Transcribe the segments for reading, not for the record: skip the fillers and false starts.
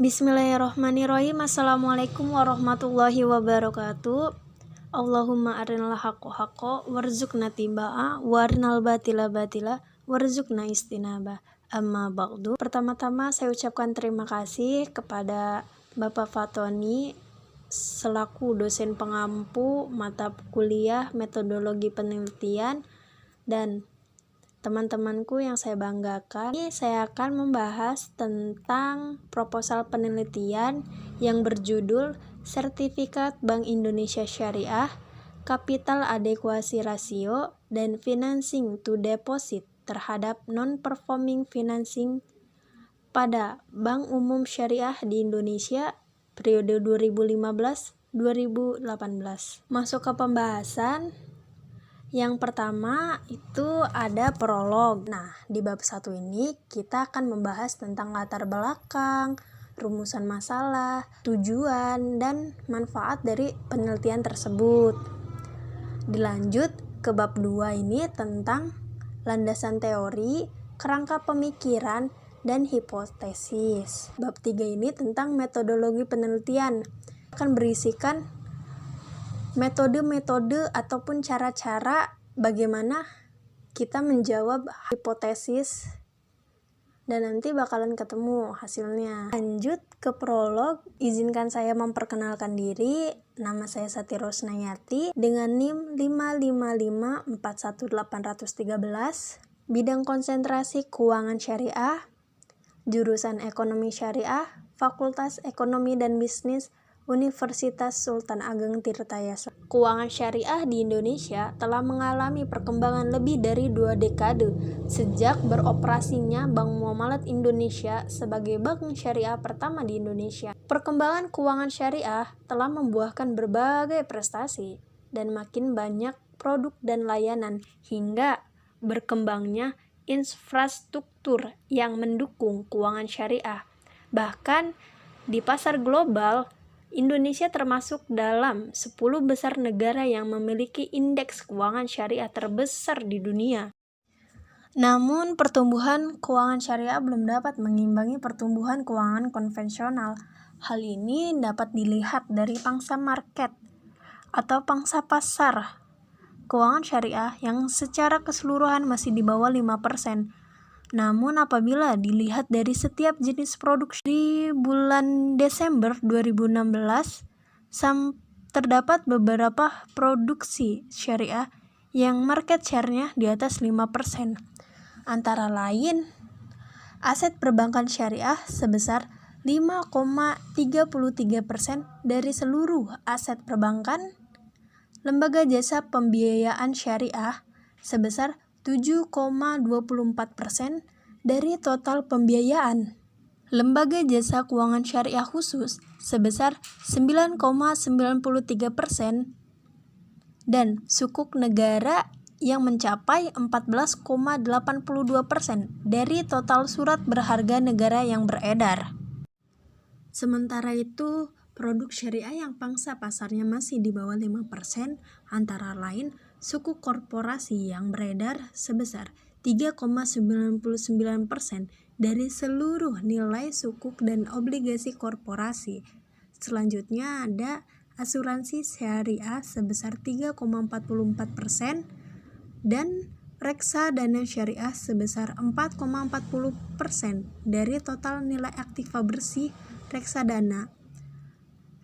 Bismillahirrahmanirrahim. Assalamualaikum warahmatullahi wabarakatuh. Allahumma arinal haqqo haqqo warzuqna tibaa warinal batila batila warzuqna istinaba. Amma ba'du. Pertama-tama saya ucapkan terima kasih kepada Bapak Fatoni selaku dosen pengampu mata kuliah metodologi penelitian dan teman-temanku yang saya banggakan. Ini saya akan membahas tentang proposal penelitian yang berjudul Sertifikat Bank Indonesia Syariah, Capital Adequacy Ratio, dan Financing to Deposit terhadap Non-Performing Financing pada Bank Umum Syariah di Indonesia periode 2015-2018. Masuk ke pembahasan. Yang pertama itu ada prolog. Nah, di bab 1 ini kita akan membahas tentang latar belakang, rumusan masalah, tujuan, dan manfaat dari penelitian tersebut. Dilanjut ke bab 2 ini tentang landasan teori, kerangka pemikiran, dan hipotesis. Bab 3 ini tentang metodologi penelitian. Akan berisikan metode-metode ataupun cara-cara bagaimana kita menjawab hipotesis dan nanti bakalan ketemu hasilnya. Lanjut ke prolog, izinkan saya memperkenalkan diri. Nama saya Sati Rosnayati dengan NIM 555411813, bidang konsentrasi keuangan syariah, jurusan ekonomi syariah, Fakultas Ekonomi dan Bisnis Universitas Sultan Ageng Tirtayasa. Keuangan syariah di Indonesia telah mengalami perkembangan lebih dari 2 dekade sejak beroperasinya Bank Muamalat Indonesia sebagai bank syariah pertama di Indonesia. Perkembangan keuangan syariah telah membuahkan berbagai prestasi dan makin banyak produk dan layanan hingga berkembangnya infrastruktur yang mendukung keuangan syariah. Bahkan di pasar global, Indonesia termasuk dalam 10 besar negara yang memiliki indeks keuangan syariah terbesar di dunia. Namun, pertumbuhan keuangan syariah belum dapat mengimbangi pertumbuhan keuangan konvensional. Hal ini dapat dilihat dari pangsa market atau pangsa pasar keuangan syariah yang secara keseluruhan masih di bawah 5%. Namun apabila dilihat dari setiap jenis produk di bulan Desember 2016, terdapat beberapa produksi syariah yang market share-nya di atas 5%. Antara lain, aset perbankan syariah sebesar 5,33% dari seluruh aset perbankan, lembaga jasa pembiayaan syariah sebesar 7,24% dari total pembiayaan. Lembaga jasa keuangan syariah khusus sebesar 9,93% dan sukuk negara yang mencapai 14,82% dari total surat berharga negara yang beredar. Sementara itu, produk syariah yang pangsa pasarnya masih di bawah 5% antara lain sukuk korporasi yang beredar sebesar 3,99% dari seluruh nilai sukuk dan obligasi korporasi. Selanjutnya ada asuransi syariah sebesar 3,44% dan reksadana syariah sebesar 4,40% dari total nilai aktiva bersih reksadana.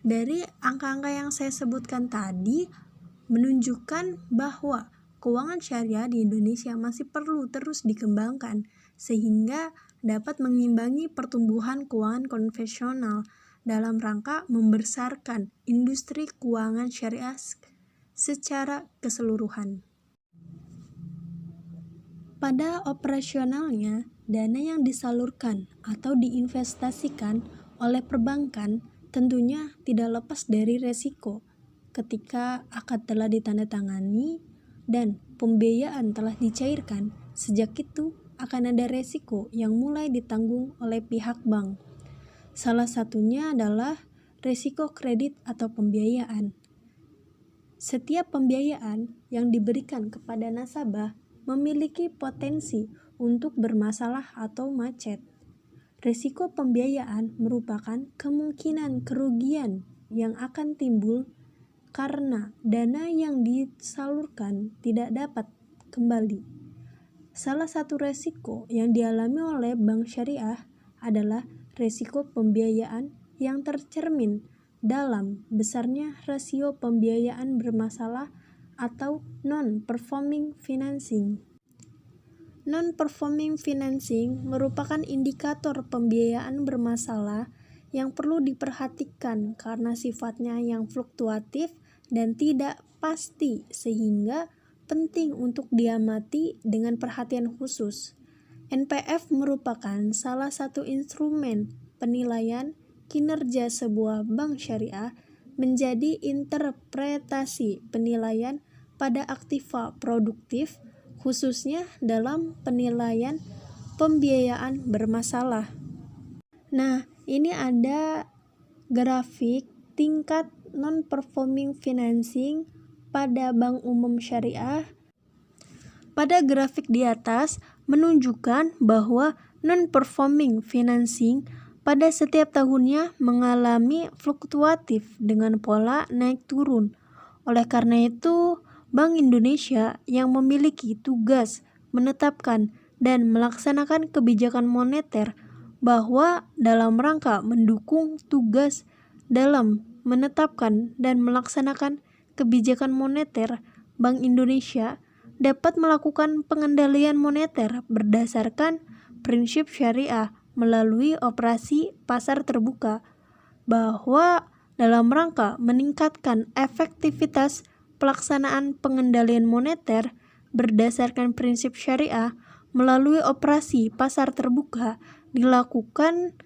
Dari angka-angka yang saya sebutkan tadi menunjukkan bahwa keuangan syariah di Indonesia masih perlu terus dikembangkan sehingga dapat mengimbangi pertumbuhan keuangan konvensional dalam rangka membesarkan industri keuangan syariah secara keseluruhan. Pada operasionalnya, dana yang disalurkan atau diinvestasikan oleh perbankan tentunya tidak lepas dari resiko. Ketika akad telah ditandatangani dan pembiayaan telah dicairkan, sejak itu akan ada resiko yang mulai ditanggung oleh pihak bank. Salah satunya adalah resiko kredit atau pembiayaan. Setiap pembiayaan yang diberikan kepada nasabah memiliki potensi untuk bermasalah atau macet. Risiko pembiayaan merupakan kemungkinan kerugian yang akan timbul karena dana yang disalurkan tidak dapat kembali. Salah satu risiko yang dialami oleh bank syariah adalah risiko pembiayaan yang tercermin dalam besarnya rasio pembiayaan bermasalah atau non-performing financing. Non-performing financing merupakan indikator pembiayaan bermasalah yang perlu diperhatikan karena sifatnya yang fluktuatif dan tidak pasti sehingga penting untuk diamati dengan perhatian khusus. NPF merupakan salah satu instrumen penilaian kinerja sebuah bank syariah menjadi interpretasi penilaian pada aktiva produktif khususnya dalam penilaian pembiayaan bermasalah. Nah, ini ada grafik tingkat non-performing financing pada bank umum syariah. Pada grafik di atas menunjukkan bahwa non-performing financing pada setiap tahunnya mengalami fluktuatif dengan pola naik turun. Oleh karena itu, Bank Indonesia yang memiliki tugas menetapkan dan melaksanakan kebijakan moneter bahwa dalam rangka mendukung tugas dalam menetapkan dan melaksanakan kebijakan moneter, Bank Indonesia dapat melakukan pengendalian moneter berdasarkan prinsip syariah melalui operasi pasar terbuka, bahwa dalam rangka meningkatkan efektivitas pelaksanaan pengendalian moneter berdasarkan prinsip syariah melalui operasi pasar terbuka dilakukan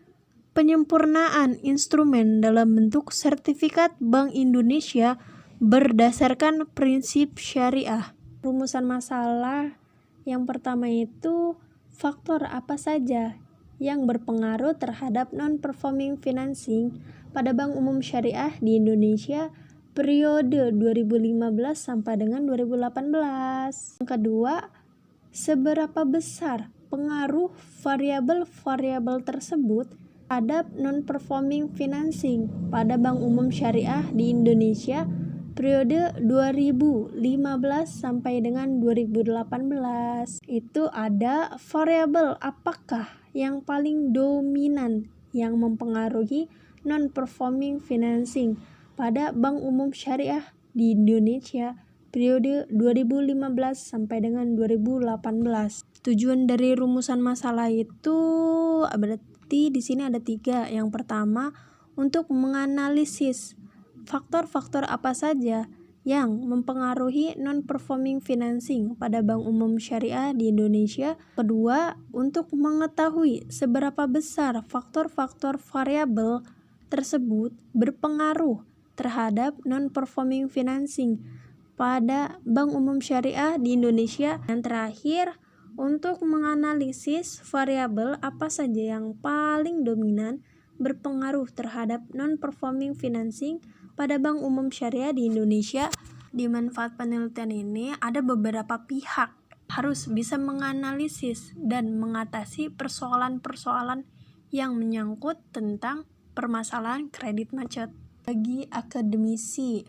penyempurnaan instrumen dalam bentuk sertifikat Bank Indonesia berdasarkan prinsip syariah. Rumusan masalah yang pertama itu faktor apa saja yang berpengaruh terhadap non-performing financing pada bank umum syariah di Indonesia periode 2015 sampai dengan 2018. Yang kedua, seberapa besar pengaruh variabel-variabel tersebut terhadap non-performing financing pada bank umum syariah di Indonesia periode 2015 sampai dengan 2018. Itu ada variabel apakah yang paling dominan yang mempengaruhi non-performing financing pada bank umum syariah di Indonesia periode 2015 sampai dengan 2018. Tujuan dari rumusan masalah itu berarti di sini ada 3. Yang pertama, untuk menganalisis faktor-faktor apa saja yang mempengaruhi non-performing financing pada bank umum syariah di Indonesia. Kedua, untuk mengetahui seberapa besar faktor-faktor variabel tersebut berpengaruh terhadap non-performing financing pada bank umum syariah di Indonesia. Dan terakhir, untuk menganalisis variabel apa saja yang paling dominan berpengaruh terhadap non-performing financing pada bank umum syariah di Indonesia. Di manfaat penelitian ini ada beberapa pihak harus bisa menganalisis dan mengatasi persoalan-persoalan yang menyangkut tentang permasalahan kredit macet. Bagi akademisi,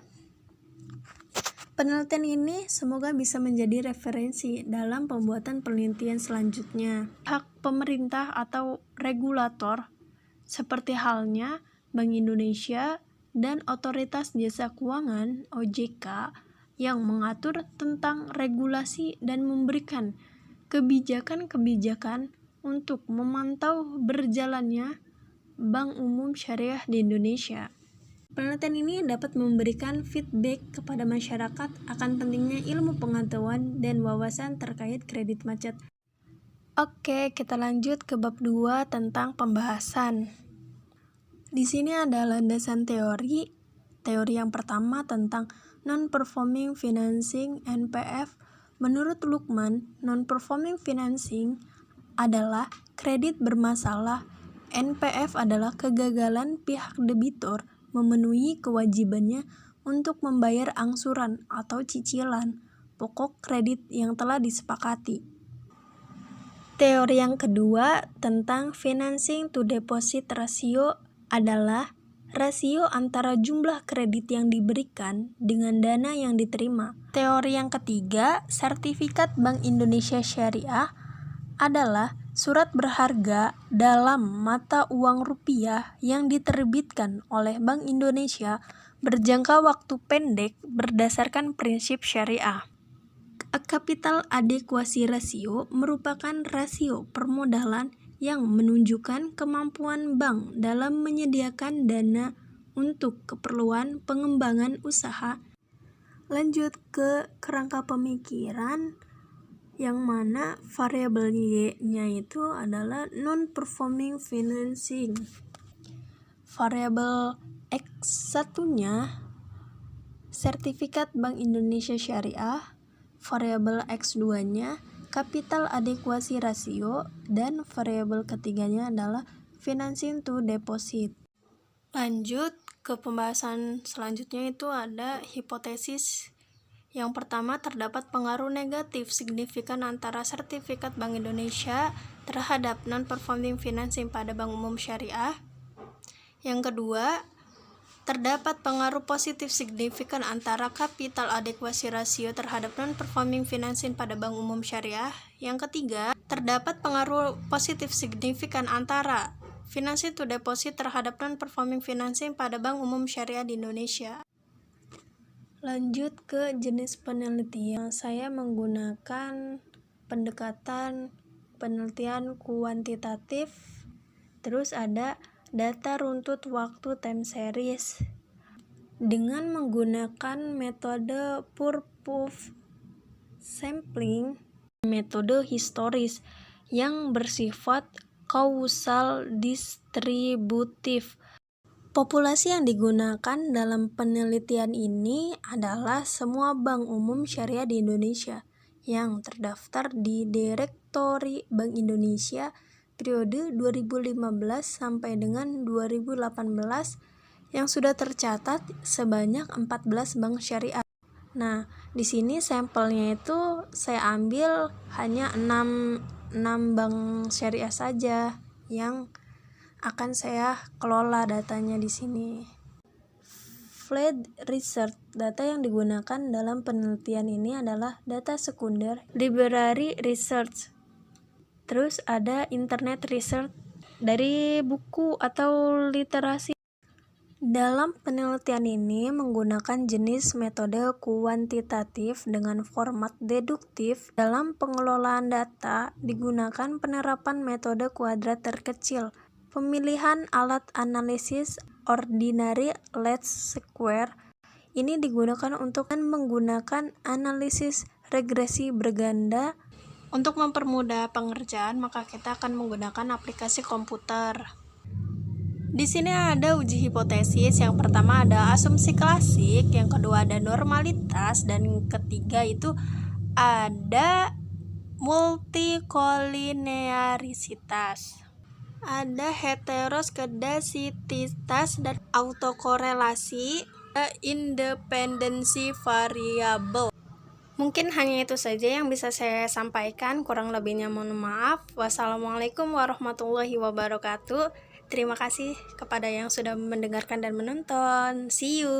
penelitian ini semoga bisa menjadi referensi dalam pembuatan penelitian selanjutnya. Hak pemerintah atau regulator seperti halnya Bank Indonesia dan Otoritas Jasa Keuangan (OJK) yang mengatur tentang regulasi dan memberikan kebijakan-kebijakan untuk memantau berjalannya Bank Umum Syariah di Indonesia. Penelitian ini dapat memberikan feedback kepada masyarakat akan pentingnya ilmu pengetahuan dan wawasan terkait kredit macet. Oke, kita lanjut ke bab 2 tentang pembahasan. Di sini ada landasan teori. Teori yang pertama tentang non-performing financing (NPF). Menurut Luqman, non-performing financing adalah kredit bermasalah. NPF adalah kegagalan pihak debitur memenuhi kewajibannya untuk membayar angsuran atau cicilan pokok kredit yang telah disepakati. Teori yang kedua tentang financing to deposit ratio adalah rasio antara jumlah kredit yang diberikan dengan dana yang diterima. Teori yang ketiga, sertifikat Bank Indonesia Syariah adalah surat berharga dalam mata uang rupiah yang diterbitkan oleh Bank Indonesia berjangka waktu pendek berdasarkan prinsip syariah. Capital adequacy ratio merupakan rasio permodalan yang menunjukkan kemampuan bank dalam menyediakan dana untuk keperluan pengembangan usaha. Lanjut ke kerangka pemikiran, yang mana variabel Y-nya itu adalah non-performing financing. Variabel X1-nya sertifikat Bank Indonesia Syariah, variabel X2-nya capital adequacy ratio, dan variabel ketiganya adalah financing to deposit. Lanjut ke pembahasan selanjutnya, itu ada hipotesis. Yang pertama, terdapat pengaruh negatif signifikan antara sertifikat Bank Indonesia terhadap non-performing financing pada Bank Umum Syariah. Yang kedua, terdapat pengaruh positif signifikan antara capital adequacy ratio terhadap non-performing financing pada Bank Umum Syariah. Yang ketiga, terdapat pengaruh positif signifikan antara financing to deposit terhadap non-performing financing pada Bank Umum Syariah di Indonesia. Lanjut ke jenis penelitian. Saya menggunakan pendekatan penelitian kuantitatif. Terus ada data runtut waktu time series dengan menggunakan metode purpose sampling, metode historis yang bersifat kausal distributif. Populasi yang digunakan dalam penelitian ini adalah semua bank umum syariah di Indonesia yang terdaftar di Direktori Bank Indonesia periode 2015 sampai dengan 2018 yang sudah tercatat sebanyak 14 bank syariah. Nah, di sini sampelnya itu saya ambil hanya 6 bank syariah saja yang akan saya kelola datanya di sini. Field research, data yang digunakan dalam penelitian ini adalah data sekunder, library research. Terus ada internet research dari buku atau literasi. Dalam penelitian ini menggunakan jenis metode kuantitatif dengan format deduktif. Dalam pengelolaan data digunakan penerapan metode kuadrat terkecil. Pemilihan alat analisis ordinary least square ini digunakan untuk menggunakan analisis regresi berganda. Untuk mempermudah pengerjaan, maka kita akan menggunakan aplikasi komputer. Di sini ada uji hipotesis. Yang pertama ada asumsi klasik, yang kedua ada normalitas, dan yang ketiga itu ada multikolinearisitas. Ada heteroskedasititas dan autokorelasi, ada independensi variabel. Mungkin hanya itu saja yang bisa saya sampaikan, kurang lebihnya mohon maaf. Wassalamualaikum warahmatullahi wabarakatuh. Terima kasih kepada yang sudah mendengarkan dan menonton. See you.